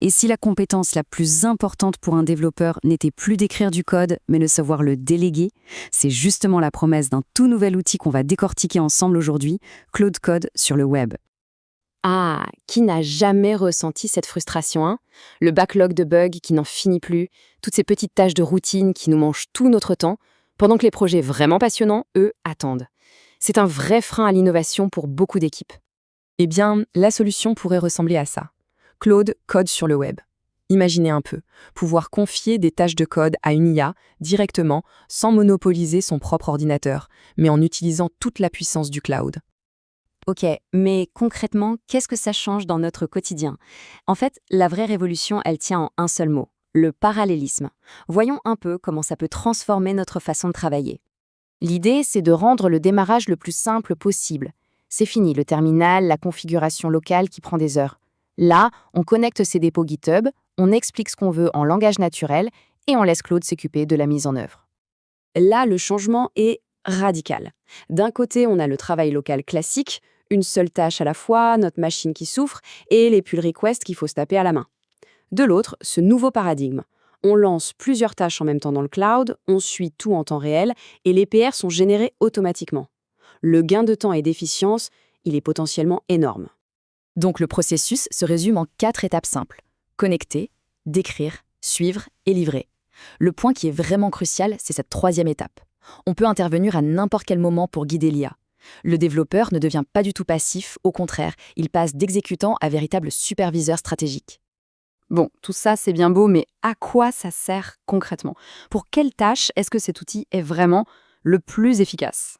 Et si la compétence la plus importante pour un développeur n'était plus d'écrire du code, mais de savoir le déléguer, c'est justement la promesse d'un tout nouvel outil qu'on va décortiquer ensemble aujourd'hui, Claude Code sur le web. Ah, qui n'a jamais ressenti cette frustration, hein? Le backlog de bugs qui n'en finit plus, toutes ces petites tâches de routine qui nous mangent tout notre temps, pendant que les projets vraiment passionnants, eux, attendent. C'est un vrai frein à l'innovation pour beaucoup d'équipes. Eh bien, la solution pourrait ressembler à ça. Claude Code sur le web. Imaginez un peu, pouvoir confier des tâches de code à une IA directement sans monopoliser son propre ordinateur, mais en utilisant toute la puissance du cloud. Ok, mais concrètement, qu'est-ce que ça change dans notre quotidien? En fait, la vraie révolution, elle tient en un seul mot, le parallélisme. Voyons un peu comment ça peut transformer notre façon de travailler. L'idée, c'est de rendre le démarrage le plus simple possible. C'est fini le terminal, la configuration locale qui prend des heures. Là, on connecte ses dépôts GitHub, on explique ce qu'on veut en langage naturel et on laisse Claude s'occuper de la mise en œuvre. Là, le changement est radical. D'un côté, on a le travail local classique, une seule tâche à la fois, notre machine qui souffre et les pull requests qu'il faut se taper à la main. De l'autre, ce nouveau paradigme. On lance plusieurs tâches en même temps dans le cloud, on suit tout en temps réel et les PR sont générés automatiquement. Le gain de temps et d'efficience, il est potentiellement énorme. Donc le processus se résume en 4 étapes simples. Connecter, décrire, suivre et livrer. Le point qui est vraiment crucial, c'est cette 3e étape. On peut intervenir à n'importe quel moment pour guider l'IA. Le développeur ne devient pas du tout passif, au contraire, il passe d'exécutant à véritable superviseur stratégique. Bon, tout ça c'est bien beau, mais à quoi ça sert concrètement? Pour quelle tâche est-ce que cet outil est vraiment le plus efficace?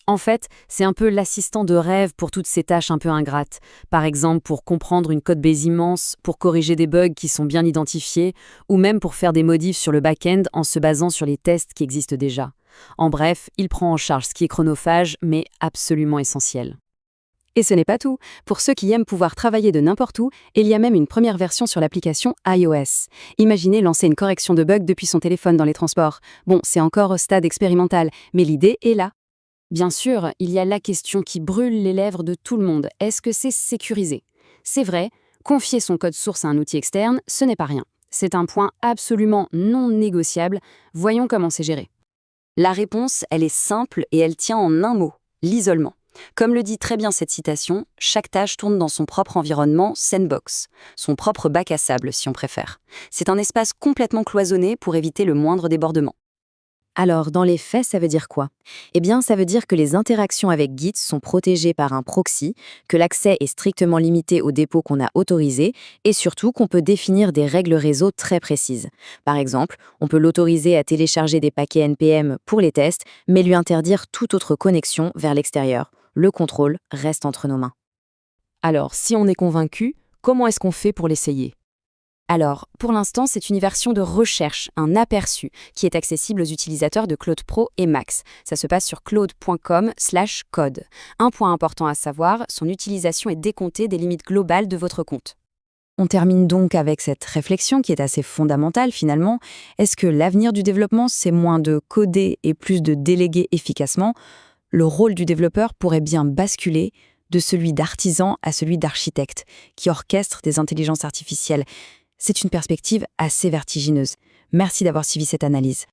En fait, c'est un peu l'assistant de rêve pour toutes ces tâches un peu ingrates. Par exemple, pour comprendre une codebase immense, pour corriger des bugs qui sont bien identifiés, ou même pour faire des modifs sur le back-end en se basant sur les tests qui existent déjà. En bref, il prend en charge ce qui est chronophage, mais absolument essentiel. Et ce n'est pas tout. Pour ceux qui aiment pouvoir travailler de n'importe où, il y a même une première version sur l'application iOS. Imaginez lancer une correction de bug depuis son téléphone dans les transports. Bon, c'est encore au stade expérimental, mais l'idée est là. Bien sûr, il y a la question qui brûle les lèvres de tout le monde. Est-ce que c'est sécurisé? C'est vrai, confier son code source à un outil externe, ce n'est pas rien. C'est un point absolument non négociable. Voyons comment c'est géré. La réponse, elle est simple et elle tient en un mot, l'isolement. Comme le dit très bien cette citation, chaque tâche tourne dans son propre environnement sandbox, son propre bac à sable si on préfère. C'est un espace complètement cloisonné pour éviter le moindre débordement. Alors, dans les faits, ça veut dire quoi? Eh bien, ça veut dire que les interactions avec Git sont protégées par un proxy, que l'accès est strictement limité aux dépôts qu'on a autorisés, et surtout qu'on peut définir des règles réseau très précises. Par exemple, on peut l'autoriser à télécharger des paquets NPM pour les tests, mais lui interdire toute autre connexion vers l'extérieur. Le contrôle reste entre nos mains. Alors, si on est convaincu, comment est-ce qu'on fait pour l'essayer? Alors, pour l'instant, c'est une version de recherche, un aperçu, qui est accessible aux utilisateurs de Claude Pro et Max. Ça se passe sur claude.com/code. Un point important à savoir, son utilisation est décomptée des limites globales de votre compte. On termine donc avec cette réflexion qui est assez fondamentale finalement. Est-ce que l'avenir du développement, c'est moins de coder et plus de déléguer efficacement? Le rôle du développeur pourrait bien basculer de celui d'artisan à celui d'architecte, qui orchestre des intelligences artificielles. C'est une perspective assez vertigineuse. Merci d'avoir suivi cette analyse.